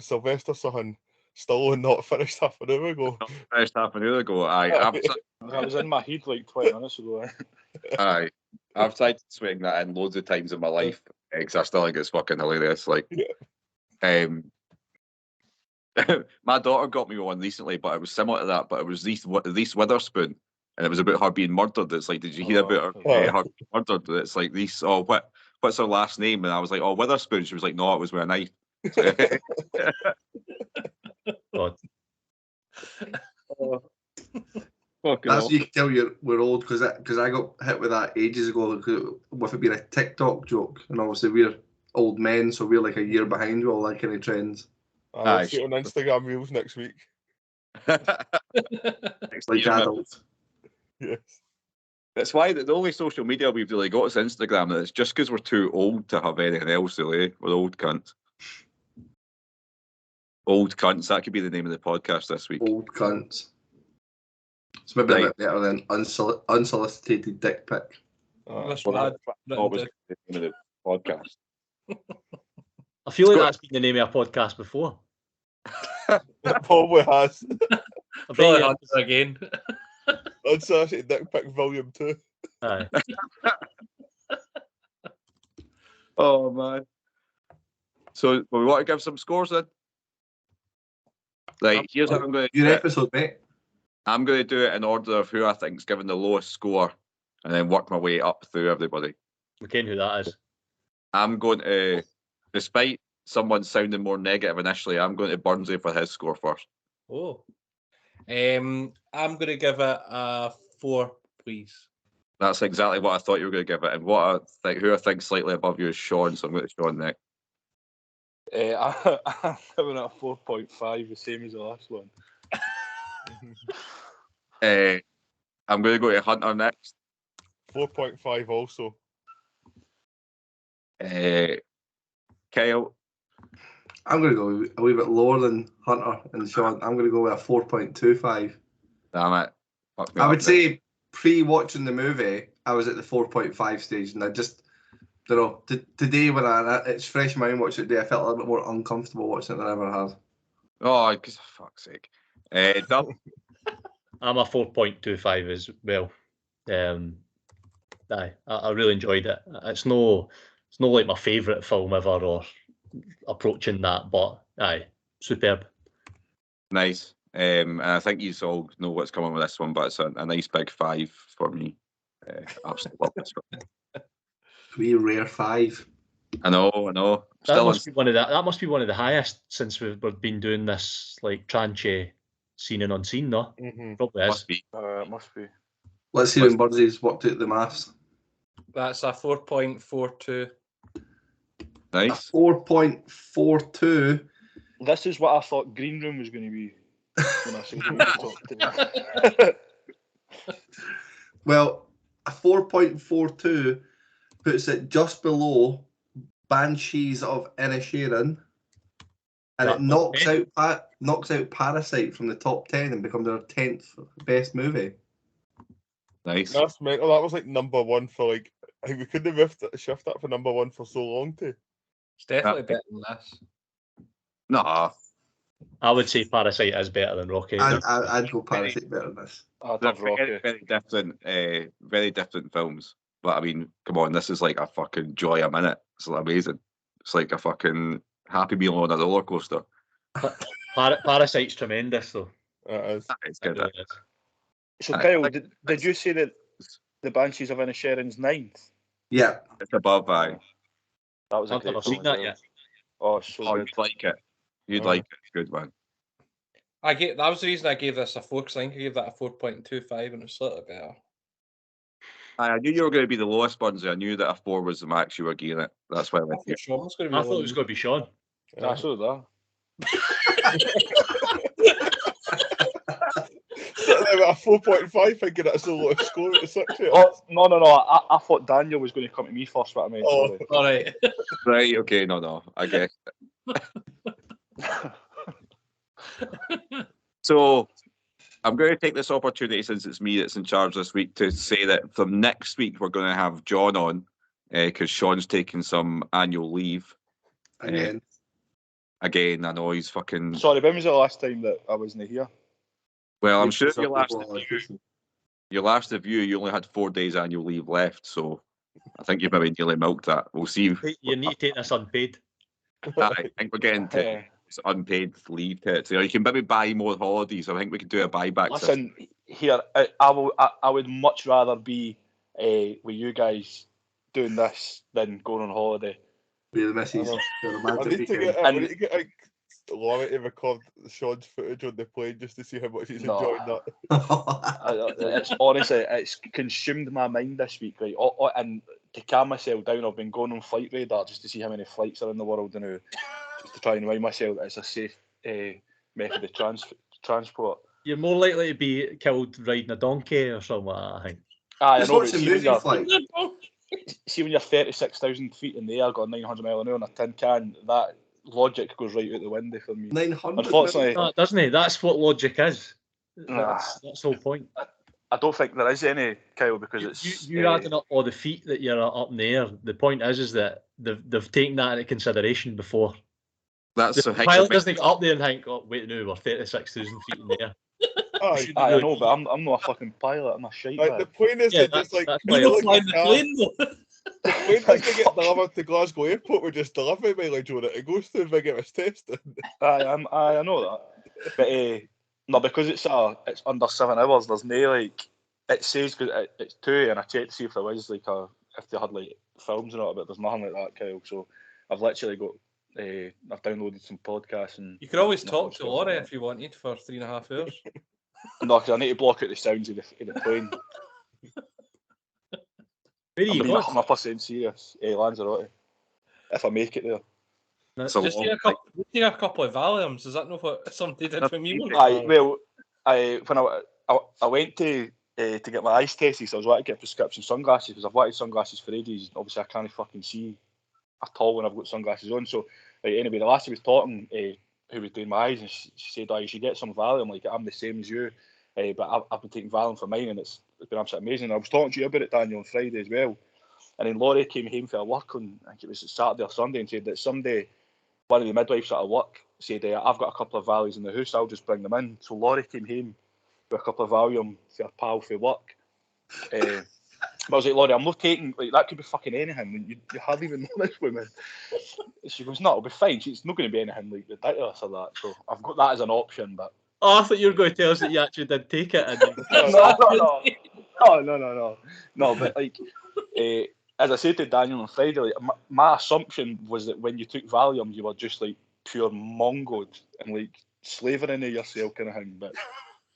Sylvester saying Stallone not finished half an hour ago. Not finished half an hour ago. I was in my head like 20 minutes ago. Aye, I've tried to swing that in loads of times in my life because I still think it's fucking hilarious. Like, my daughter got me one recently, but it was similar to that. But it was Reese Witherspoon, and it was about her being murdered. It's like, did you hear about her being murdered? It's like Reese. Oh, what's her last name? And I was like, oh, Witherspoon. She was like, no, it was with a knife. God. That's you can tell we're old because I got hit with that ages ago with it being a TikTok joke, and obviously we're old men, so we're like a year behind with all that kind of trends. I'll see it on Instagram Reels next week. Like adults. Yes. That's why the only social media we've really got is Instagram, and it's just because we're too old to have anything else, really. We're old cunts. Old cunts. That could be the name of the podcast this week. Old cunts. It's maybe a bit better than unsolicited dick pic. That's well, bad. That was the name of the podcast. I feel like that's been the name of a podcast before. It probably has. I probably had this again. Unsolicited dick pic volume 2. Aye. Oh man. So we want to give some scores then. Like, here's how I'm going to do Your it. episode, mate. I'm going to do it in order of who I think's given the lowest score, and then work my way up through everybody. We ken who that is. I'm going to, despite someone sounding more negative initially, I'm going to Burnsie for his score first. Oh. I'm going to give it a 4, please. That's exactly what I thought you were going to give it, and what I think, who I think slightly above you is Sean, so I'm going to Sean next. I'm giving it a 4.5, the same as the last one. I'm going to go to Hunter next. 4.5 also. Kyle. I'm going to go a wee bit lower than Hunter and Sean. I'm going to go with a 4.25. Damn it. Fuck me I up would then. say pre-watching the movie, I was at the 4.5 stage, and I just, you know, today when it's fresh in my mind watching it today, I felt a little bit more uncomfortable watching it than I ever have. Oh, because fuck's sake. Dub. I'm a 4.25 as well. I really enjoyed it. It's no like my favourite film ever or approaching that, but superb. Nice. And I think you all know what's coming with this one, but it's a nice big 5 for me. Absolutely love this one. Wee rare 5. I know. That Still must be one of the highest since we've been doing this like tranche scene and unseen, no? Probably is. must be. It must be. Let's see when Burnsies worked out the maths. That's a 4.42. Nice. 4.42. This is what I thought Green Room was going to be when I said it. Well, a 4.42 puts it just below Banshees of Inisherin, and it knocks out Parasite from the top 10 and becomes our 10th best movie. Nice. That's mental. That was like number one for like. I think we couldn't have shift that for number one for so long too. It's definitely better than this. Nah. I would say Parasite is better than Rocky. I'd go Parasite better than this. They're very different films. But I mean, come on, this is like a fucking joy a minute. It's amazing. It's like a fucking happy meal on a roller coaster. Parasite's tremendous, though. It is. It's good. It is. So, Kyle, did you say that the Banshees of Inisherin's 9th? Yeah. It's above, aye. That was a I've great never film seen as that well. yet. Oh, it's so good. You'd like it. You'd like it. It's good, man. That was the reason I gave this a 4, because I think I gave that a 4.25 and it's a little better. I knew you were going to be the lowest, Burnsie. I knew that a 4 was the max you were giving it. That's why I went here. I thought it was going to be Sean. I saw that. A 4.5 thinking that's the lowest score at the 6. Oh, no. I thought Daniel was going to come to me first, but I meant sorry. All right. Right, okay, no. I guess. So, I'm going to take this opportunity, since it's me that's in charge this week, to say that from next week we're going to have John on, because Sean's taking some annual leave. Again, I know he's fucking... Sorry, when was the last time that I wasn't here? Well, I'm sure your last review, you only had 4 days annual leave left, so I think you maybe nearly milked that. We'll see. You need to take this unpaid. I think we're getting to unpaid leave to it. So you can maybe buy more holidays. I think we could do a buyback. Listen, here, I would much rather be with you guys doing this than going on holiday. Be the missus. I need to get like Laurie to record Sean's footage on the plane just to see how much he's enjoying that. It's honestly, it's consumed my mind this week, right? And to calm myself down, I've been going on Flight Radar just to see how many flights are in the world and just to try and remind myself that it's a safe method of transport. You're more likely to be killed riding a donkey or something, I think. I know, but see when you're 36,000 feet in the air, going 900 miles an hour on a tin can, that logic goes right out the window for me. 900. Unfortunately, no, doesn't it? That's what logic is. That's the whole point. I don't think there is any, Kyle, because it's you adding up all the feet that you're up in the air. The point is that they've taken that into consideration before. That's the pilot doesn't get up there and think, "Oh, wait, no, we're 36,000 feet in the air." I know, but I'm not a fucking pilot. I'm a shite. Like, the point is yeah, that just like you're not flying the plane though. The plane doesn't get delivered to Glasgow Airport with just delivery mileage on it. It goes to big it was testing. I know that. But no, because it's under 7 hours. There's no like it says because it's 2, and I checked to see if there was like if they had like films or not, but there's nothing like that, Kyle. So I've literally got I've downloaded some podcasts and You could always talk to Laurie if you wanted for 3.5 hours. No, because I need to block out the sounds of the plane. Where are you going? I'm 100% serious. Lanzarote. If I make it there. Just take a couple of Valiums. Is that not what somebody did with me? When I went to get my eyes tested, so I was wanting to get prescription sunglasses because I've wanted sunglasses for ages. Obviously, I can't fucking see at all when I've got sunglasses on. So anyway, the last who was talking, who was doing my eyes, and she said, "Oh, you should get some Valium. Like I'm the same as you, but I've been taking Valium for mine, and it's been absolutely amazing." I was talking to you about it, Daniel, on Friday as well. And then Laurie came home for work on, I think it was Saturday or Sunday, and said that someday one of the midwives at work said, "I've got a couple of Valiums in the house. I'll just bring them in." So Laurie came home with a couple of Valium for a pal for work. But I was like, "Laurie, I'm not taking, like, that could be fucking anything. You hardly even know this woman." She goes, "No, it'll be fine. It's not going to be anything like ridiculous or that." So I've got that as an option. But I thought you were going to tell us that you actually did take it. And No, but like, as I said to Daniel on Friday, like, my assumption was that when you took Valium, you were just like pure mongoed and like slavering of yourself kind of thing. But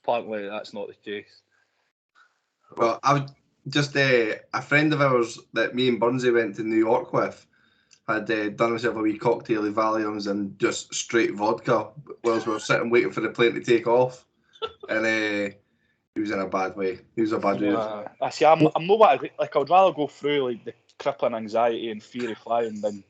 apparently that's not the case. Well, I would just a friend of ours that me and Burnsies went to New York with had done himself a wee cocktail of Valiums and just straight vodka whilst we were sitting waiting for the plane to take off, and he was in a bad way. He was a bad dude. I see. I'm not like. I'd rather go through like the crippling anxiety and fear of flying than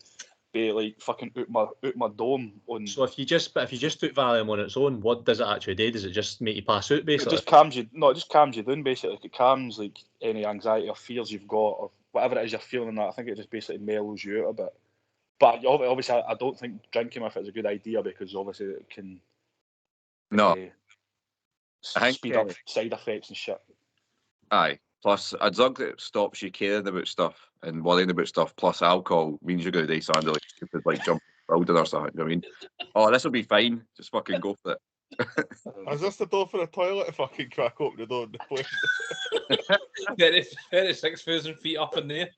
be like fucking out my dome on. So if you just took Valium on its own, what does it actually do? Does it just make you pass out basically? It just calms you. No, it just calms you down basically. It calms like any anxiety or fears you've got or whatever it is you're feeling. That I think it just basically mellows you out a bit. But obviously, I don't think drinking with it is a good idea because obviously it can. Speed up side effects and shit. Aye. Plus, a drug that stops you caring about stuff and worrying about stuff, plus alcohol, means you're going to do something like stupid, like jump a building or something. You know what I mean? Oh, this will be fine. Just fucking go for it. Is this the door for the toilet to fucking crack open the door in the plane? 36,000 feet up in the air.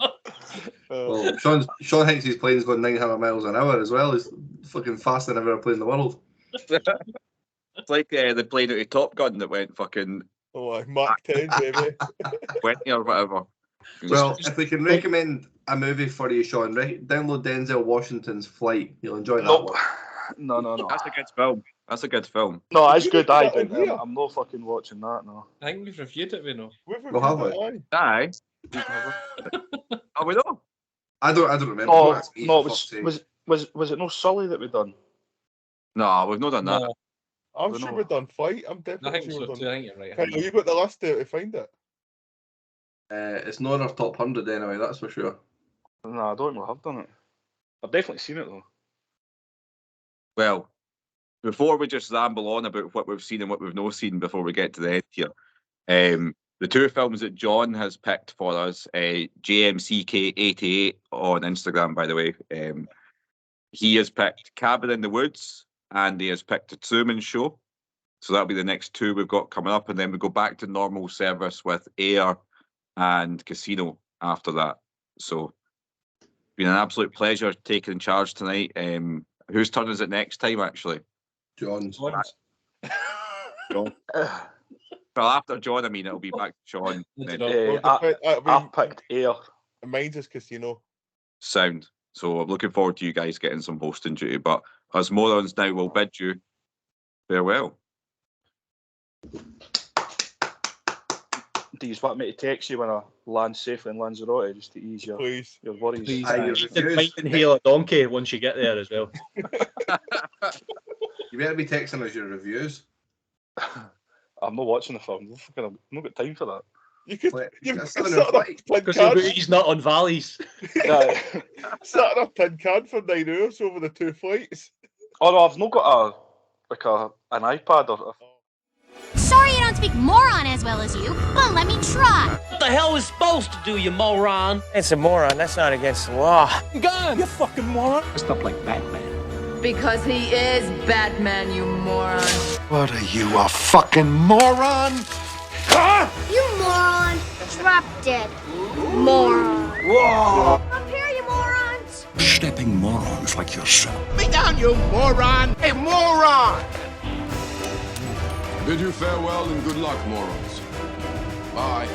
Well, Sean thinks his plane's going 900 miles an hour as well. He's fucking faster than every plane in the world. It's like the plane out of Top Gun that went fucking... Mach 10, baby. 20 or whatever. Well, if we can recommend a movie for you, Sean, download Denzel Washington's Flight. You'll enjoy that one. No. That's a good film. That's a good film. No, it's good. I'm not fucking watching that, no. I think we've reviewed it, we know. We'll have it. Aye. Oh, we know. I don't remember. No, was it no Sully that we done? No, we've not done that. No. I'm sure we've done Fight. I'm definitely sure we've done. I think you're right. Have you got the list there to find it? It's not in our top 100 anyway, that's for sure. No, I don't know. I've done it. I've definitely seen it though. Well, before we just ramble on about what we've seen and what we've not seen before we get to the end here, the two films that John has picked for us, JMCK88 on Instagram, by the way, he has picked Cabin in the Woods and he has picked A Truman Show. So that'll be the next two we've got coming up, and then we go back to normal service with Air and Casino after that. So it's been an absolute pleasure taking charge tonight. Whose turn is it next time, actually? John's. John. Well, after John, I mean, it'll be back to Sean. I picked Air. Mine's is Casino. Sound. So I'm looking forward to you guys getting some hosting duty. But us morons now will bid you farewell. Do you want me to text you when I land safely in Lanzarote just to ease your worries? You might inhale a donkey once you get there as well. You better be texting us your reviews. I'm not watching the film. I've not got time for that. You could. Because he's not on valleys. Sat in a tin can for 9 hours over the 2 flights. Oh no, I've not got an iPad or. So Sorry I don't speak moron as well as you, but let me try. What the hell is supposed to do, you moron? It's a moron. That's not against the law. Gun, you fucking moron. Dressed up like Batman. Because he is Batman, you moron. What are you, a fucking moron? You moron. Drop dead. Moron. Whoa! Up here, you morons. Stepping morons like yourself. Me down, you moron. Hey, moron. Bid you farewell and good luck, morons. Bye.